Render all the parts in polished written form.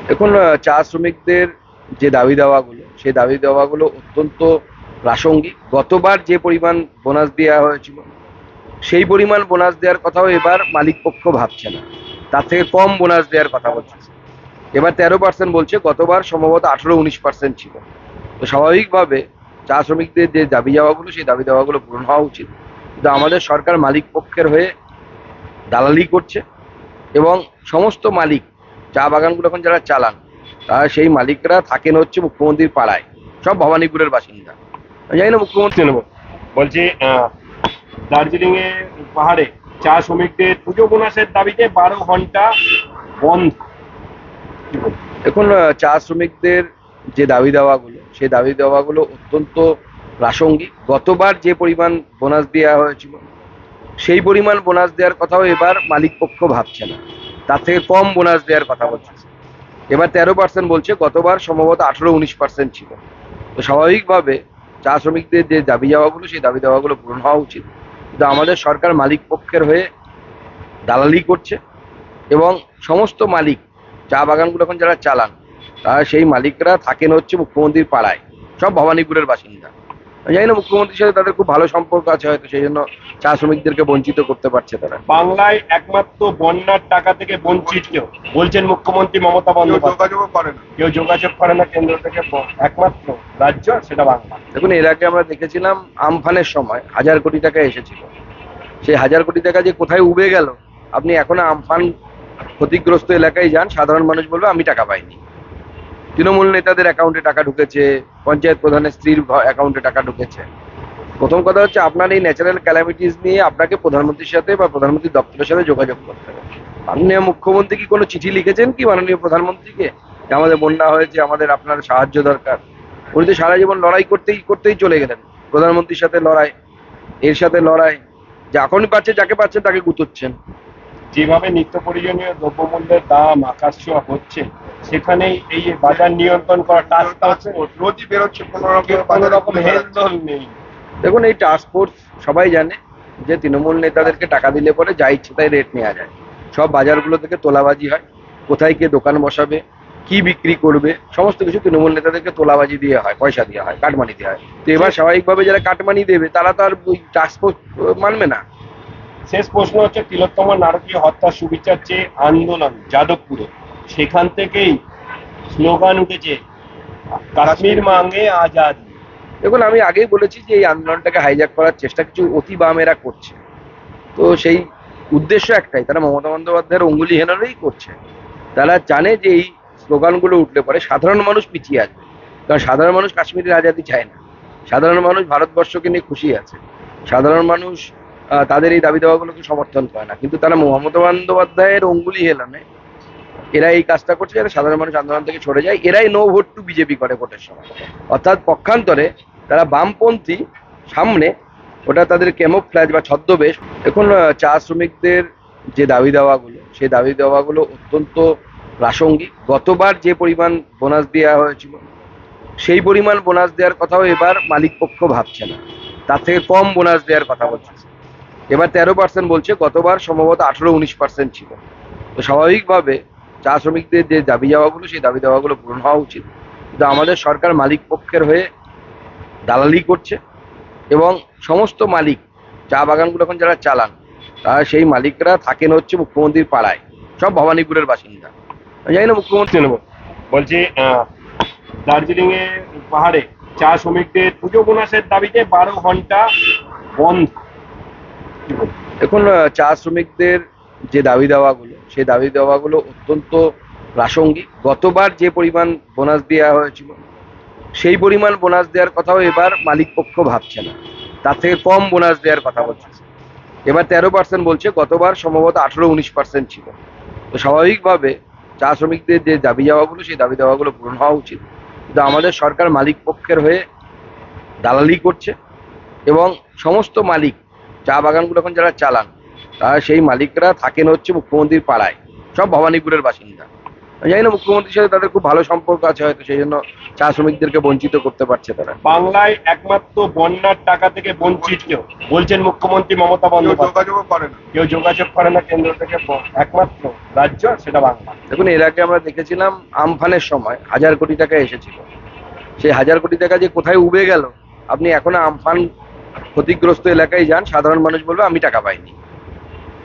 দেখুন, চা শ্রমিকদের যে দাবি দাওয়াগুলো সেই দাবি দাওয়াগুলো অত্যন্ত প্রাসঙ্গিক। গতবার যে পরিমাণ বোনাস দেওয়া হয়েছিল সেই পরিমাণ বোনাস দেওয়ার কথাও এবার মালিক পক্ষ ভাবছে না, তার থেকে কম বোনাস দেওয়ার কথা বলছে। এবার 13% বলছে, গতবার সম্ভবত 18-19% ছিল। তো স্বাভাবিকভাবে চা শ্রমিকদের যে দাবি দাওয়াগুলো সেই দাবি দাওয়াগুলো পূরণ হওয়া উচিত, কিন্তু আমাদের সরকার মালিক পক্ষের হয়ে দালালি করছে। এবং সমস্ত মালিক, চা বাগানগুলো এখন যারা চালান, তারা সেই মালিকরা থাকেন হচ্ছে মুখ্যমন্ত্রীর পাড়ায়, সব ভবানীপুরের বাসিন্দা। আমি জানি না মুখ্যমন্ত্রী নেব বলছি দার্জিলিং এ পাহাড়ে চা শ্রমিকদের পুজো বোনাসের দাবিতে 12 ঘন্টা বন্ধ। কি বলবো? দেখুন, চা শ্রমিকদের যে দাবি দাওয়াগুলো সেই দাবি দাওয়াগুলো অত্যন্ত প্রাসঙ্গিক। গতবার যে পরিমাণ বোনাস দেওয়া হয়েছিল সেই পরিমাণ বোনাস দেওয়ার কথাও এবার মালিক পক্ষ ভাবছে না, তার থেকে কম বোনাস দেওয়ার কথা বলছে। এবার 13% বলছে, গতবার সম্ভবত 18-19% ছিল। তো স্বাভাবিকভাবে চা শ্রমিকদের যে দাবি দাওয়াগুলো সেই দাবি দাওয়াগুলো পূরণ হওয়া উচিত, কিন্তু আমাদের সরকার মালিক পক্ষের হয়ে দালালি করছে। এবং সমস্ত মালিক, চা বাগানগুলো এখন যারা চালান, তারা সেই মালিকরা থাকেন হচ্ছে মুখ্যমন্ত্রীর পাড়ায়, সব ভবানীপুরের বাসিন্দা। আমি জানি না মুখ্যমন্ত্রীর সাথে তাদের খুব ভালো সম্পর্ক আছে, হয়তো সেই জন্য চা শ্রমিকদেরকে বঞ্চিত করতে পারছে তারা। বাংলায় একমাত্র বন্যার টাকা থেকে বঞ্চিত বলছেন মুখ্যমন্ত্রী মমতা বন্দ্যোপাধ্যায়। কেউ যোগাযোগ করে না কেন্দ্র থেকে, একমাত্র রাজ্য সেটা বাংলা। দেখুন, এর আগে আমরা দেখেছিলাম আমফানের সময় 1000 কোটি টাকা এসেছিল, সেই 1000 কোটি টাকা যে কোথায় উবে গেল। আপনি এখনো আমফান ক্ষতিগ্রস্ত এলাকায় যান, সাধারণ মানুষ বলবে আমি টাকা পাইনি। তৃণমূল নেতাদের অ্যাকাউন্টে টাকা ঢুকেছে, পঞ্চায়েত প্রধানের স্ত্রীর অ্যাকাউন্টে টাকা ঢুকেছে। প্রথম কথা হচ্ছে, আপনার এই ন্যাচারাল ক্যালামিটিস নিয়ে আপনাকে প্রধানমন্ত্রীর সাথে বা প্রধানমন্ত্রীর দপ্তরের সাথে যোগাযোগ করতে হবে। মাননীয় মুখ্যমন্ত্রী কি কোনো চিঠি লিখেছেন কি মাননীয় প্রধানমন্ত্রীকে যে আমাদের বন্যা হয়েছে, আমাদের আপনার সাহায্য দরকার? উনি তো সারা জীবন লড়াই করতেই করতেই চলে গেলেন, প্রধানমন্ত্রীর সাথে লড়াই, এর সাথে লড়াই, যখনই পাচ্ছে যাকে পাচ্ছেন তাকে গুতোচ্ছেন। যেভাবে নিত্য প্রয়োজনীয় দ্রব্যমূল্যের দাম আকাশ ছোঁয়া হচ্ছে, সেখানেই এই যে বাজার নিয়ন্ত্রণ করা টাস্ক রোজই বেরোচ্ছে, কোনো রকম হেলদোল নেই। দেখুন, এই টাস্ক ফোর্স সবাই জানে যে তৃণমূল নেতাদেরকে টাকা দিলে পরে যা ইচ্ছে তাই রেট নেওয়া যায়। সব বাজারগুলো থেকে তোলাবাজি হয়, কোথায় কে দোকান বসাবে, কি বিক্রি করবে, সমস্ত কিছু তৃণমূল নেতাদেরকে তোলাবাজি দিয়ে হয়, পয়সা দিয়ে হয়, কাটমানি দিয়ে হয়। তো এবার স্বাভাবিকভাবে যারা কাটমানি দেবে তারা তো আর ওই টাস্ক ফোর্স মানবে না। শেষ প্রশ্ন হচ্ছে, তিলোত্তমা নারকীয় হত্যা সুবিচার চেয়ে আন্দোলন যাদবপুরে, সেখান থেকেই স্লোগান উঠেছে কাশ্মীর মাঙ্গে আজাদ। দেখুন, আমি আগেই বলেছি যে এই আন্দোলনটাকে হাইজ্যাক করার চেষ্টা কিছু অতি বামেরা করছে। তো সেই উদ্দেশ্য একটাই, তারা মমতা বন্দ্যোপাধ্যায়ের অঙ্গুলি হেনারেই করছে। তারা জানে যে এই স্লোগানগুলো উঠলে পরে সাধারণ মানুষ পিছিয়ে আসবে, কারণ সাধারণ মানুষ কাশ্মীরের আজাদি চায় না। সাধারণ মানুষ ভারতবর্ষকে নিয়ে খুশি আছে। সাধারণ মানুষ তাদের এই দাবি দাওয়াগুলোকে সমর্থন করে না, কিন্তু তারা মমতা বন্দ্যোপাধ্যায়ের অঙ্গুলি হেলানে এরা এই কাজটা করছে যাতে সাধারণ মানুষ আন্দোলন থেকে সরে যায়। এরাই নো ভোট টু বিজেপি করে ভোটের সময়, অর্থাৎ পক্ষান্তরে তারা বামপন্থী সামনে, ওটা তাদের ক্যামোফ্ল্যাজ বা ছদ্মবেশ। দেখুন, চা শ্রমিকদের যে দাবি দাওয়াগুলো সেই দাবি দাওয়াগুলো অত্যন্ত প্রাসঙ্গিক। গতবার যে পরিমাণ বোনাস দেওয়া হয়েছিল সেই পরিমাণ বোনাস দেওয়ার কথাও এবার মালিক পক্ষ ভাবছে না, তার থেকে কম বোনাস দেওয়ার কথা বলছে। এবার 13% বলছে, গতবার সম্ভবত 18-19% ছিল। তো স্বাভাবিকভাবে চা শ্রমিকদের যে দাবি দাওয়াগুলো সেই দাবি দাওয়াগুলো পূরণ হওয়া উচিত, কিন্তু আমাদের সরকার মালিক পক্ষের হয়ে দালালি করছে। এবং সমস্ত মালিক, চা বাগানগুলো এখন যারা চালান, তারা সেই মালিকরা থাকেন হচ্ছে মুখ্যমন্ত্রীর পাড়ায়, সব ভবানীপুরের বাসিন্দা। আমি জানি না মুখ্যমন্ত্রী নেব বলছি দার্জিলিং এ পাহাড়ে চা শ্রমিকদের পুজো বোনাসের দাবিতে 12 ঘন্টা বন্ধ। কি বলবো? দেখুন, চা শ্রমিকদের যে দাবি দাওয়াগুলো সেই দাবি দাওয়াগুলো অত্যন্ত প্রাসঙ্গিক। গতবার যে পরিমাণ বোনাস দেওয়া হয়েছিল সেই পরিমাণ বোনাস দেওয়ার কথাও এবার মালিক পক্ষ ভাবছে না, তার থেকে কম বোনাস দেওয়ার কথা বলছে। এবার 13% বলছে, গতবার সম্ভবত 18-19% ছিল। তো স্বাভাবিকভাবে চা শ্রমিকদের যে দাবি দাওয়াগুলো সেই দাবি দাওয়াগুলো পূরণ হওয়া উচিত, কিন্তু আমাদের সরকার মালিক পক্ষের হয়ে দালালি করছে। এবং সমস্ত মালিক, চা বাগানগুলো এখন যারা চালান, তারা সেই মালিকরা থাকেন হচ্ছে মুখ্যমন্ত্রীর পাড়ায়, সব ভবানীপুরের বাসিন্দা। আমি জানি না মুখ্যমন্ত্রীর সাথে তাদের খুব ভালো সম্পর্ক আছে, হয়তো সেই জন্য চা শ্রমিকদেরকে বঞ্চিত করতে পারছে তারা। বাংলায় একমাত্র বন্যার টাকা থেকে বঞ্চিত বলছেন মুখ্যমন্ত্রী মমতা বন্দ্যোপাধ্যায়। কেউ যোগাযোগ করে না কেন্দ্র থেকে, একমাত্র রাজ্য সেটা বাংলা। দেখুন, এর আগে আমরা দেখেছিলাম আমফানের সময় 1000 কোটি টাকা এসেছিল, সেই 1000 কোটি টাকা যে কোথায় উবে গেল, আপনি এখনো আমফান ক্ষতিগ্রস্ত এলাকায় যান, সাধারণ মানুষ বলবে আমি টাকা পাইনি।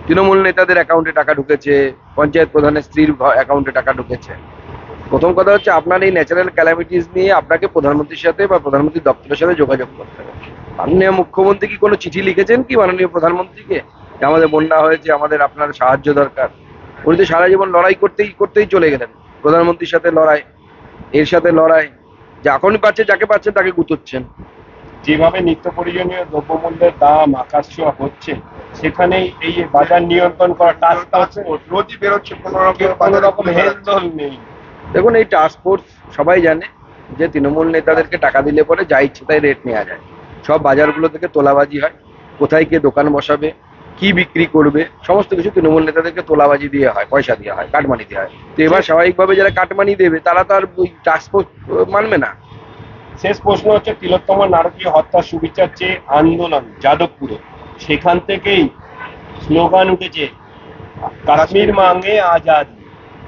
তৃণমূল নেতাদের অ্যাকাউন্টে টাকা ঢুকেছে, পঞ্চায়েত প্রধানের স্ত্রীর অ্যাকাউন্টে টাকা ঢুকেছে। প্রথম কথা হচ্ছে, আপনার এই ন্যাচারাল ক্যালামিটিস নিয়ে আপনাকে প্রধানমন্ত্রীর সাথে বা প্রধানমন্ত্রীর দপ্তরের সাথে যোগাযোগ করতে হবে। মাননীয় মুখ্যমন্ত্রী কি কোনো চিঠি লিখেছেন কি মাননীয় প্রধানমন্ত্রীকে যে আমাদের বন্যা হয়েছে, আমাদের আপনার সাহায্য দরকার? উনি তো সারা জীবন লড়াই করতেই চলে গেলেন, প্রধানমন্ত্রীর সাথে লড়াই, এর সাথে লড়াই, যখনই পাচ্ছে যাকে পাচ্ছেন তাকে গুতোচ্ছেন। যেভাবে নিত্য প্রয়োজনীয় দ্রব্যমূল্যের দাম আকাশ ছোঁয়া হচ্ছে, সেখানেই এই যে বাজার নিয়ন্ত্রণ করা টাস্ক রোজই বেরোচ্ছে কোনো রকম হেলদোল নেই। দেখুন, এই টাস্ক ফোর্স সবাই জানে যে তৃণমূল নেতাদেরকে টাকা দিলে পরে যা ইচ্ছে তাই রেট নেওয়া যায়, সব বাজারগুলো থেকে তোলাবাজি হয়, কোথায় কে দোকান বসাবে, কি বিক্রি করবে, সমস্ত কিছু তৃণমূল নেতাদেরকে তোলাবাজি দিয়ে হয়, পয়সা দেওয়া হয়, কাটমানি দেওয়া হয়। তো এবার স্বাভাবিকভাবে যারা কাটমানি দেবে তারা তো আর ওই টাস্ক ফোর্স মানবে না। শেষ প্রশ্ন হচ্ছে, তিলোত্তমা নারকীয় হত্যা সুবিচার চেয়ে আন্দোলন যাদবপুরে, সেখান থেকেই স্লোগান উঠেছে কাশ্মীর মাঙ্গে আজাদি।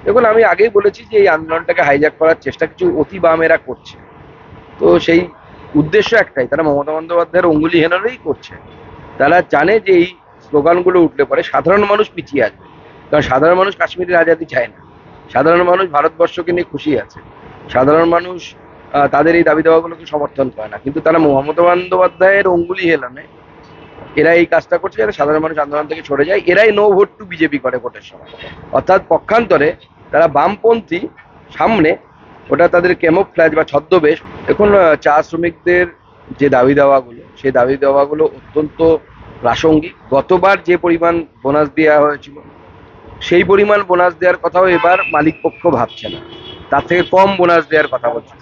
দেখুন, আমি আগেই বলেছি যে এই আন্দোলনটাকে হাইজ্যাক করার চেষ্টা কিছু অতি বামেরা করছে। তো সেই উদ্দেশ্য একটাই, তারা মমতা বন্দ্যোপাধ্যায়ের অঙ্গুলি হেনরেই করছে। তারা জানে যে এই স্লোগানগুলো উঠলে পরে সাধারণ মানুষ পিছিয়ে আসবে, কারণ সাধারণ মানুষ কাশ্মীরের আজাদি চায় না, সাধারণ মানুষ ভারতবর্ষকে নিয়ে খুশি আছে, সাধারণ মানুষ তাদের এই দাবি দাওয়াগুলোকে সমর্থন করে না। কিন্তু তারা মমতা বন্দ্যোপাধ্যায়ের অঙ্গুলি হেলানে এরা এই কাজটা করছে, যারা সাধারণ মানুষ আন্দোলন থেকে সরে যায়। এরাই নো ভোট টু বিজেপি করে ভোটের সময়, অর্থাৎ পক্ষান্তরে তারা বামপন্থী সামনে, ওটা তাদের ক্যামোফ্ল্যাজ বা ছদ্মবেশ। দেখুন, চা শ্রমিকদের যে দাবি দাওয়াগুলো, সেই দাবি দাওয়াগুলো অত্যন্ত প্রাসঙ্গিক। গতবার যে পরিমাণ বোনাস দেওয়া হয়েছিল, সেই পরিমাণ বোনাস দেওয়ার কথাও এবার মালিক পক্ষ ভাবছে না, তার থেকে কম বোনাস দেওয়ার কথা বলছে।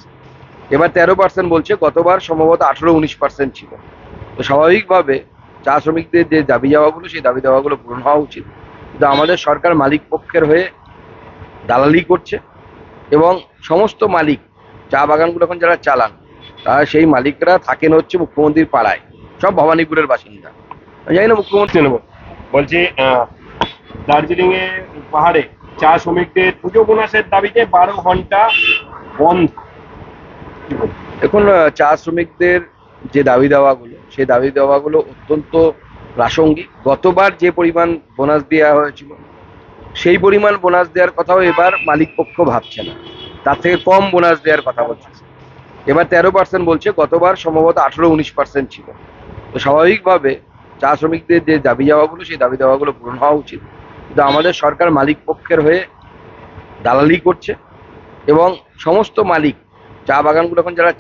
এবার 13% বলছে, গতবার সম্ভবত 18-19% ছিল। তো স্বাভাবিকভাবে চা শ্রমিকদের যে দাবি দাওয়াগুলো, সেই দাবি দাওয়াগুলো পূরণ হওয়া উচিত। কিন্তু আমাদের সরকার মালিক পক্ষের হয়ে দালালি করছে, এবং সমস্ত মালিক, চা বাগানগুলো এখন যারা চালান, তারা সেই মালিকরা থাকেন হচ্ছে মুখ্যমন্ত্রীর পাড়ায়, সব ভবানীপুরের বাসিন্দা। আমি জানি না মুখ্যমন্ত্রী বলছি দার্জিলিং এ পাহাড়ে চা শ্রমিকদের পুজো বোনাসের দাবিতে 12 ঘন্টা বন্ধ। দেখুন, চা শ্রমিকদের যে দাবি দাওয়াগুলো, সেই দাবি দাওয়াগুলো অত্যন্ত প্রাসঙ্গিক। গতবার যে পরিমাণ বোনাস দেওয়া হয়েছিল, সেই পরিমাণ বোনাস দেওয়ার কথাও এবার মালিক পক্ষ ভাবছে না, তার থেকে কম বোনাস দেওয়ার কথা বলছে। এবার 13% বলছে, গতবার সম্ভবত 18-19% ছিল। তো স্বাভাবিকভাবে চা শ্রমিকদের যে দাবি দাওয়াগুলো, সেই দাবি দাওয়াগুলো পূরণ হওয়া উচিত। কিন্তু আমাদের সরকার মালিক পক্ষের হয়ে দালালি করছে, এবং সমস্ত মালিক, চা বাগানগুলো এখন যারা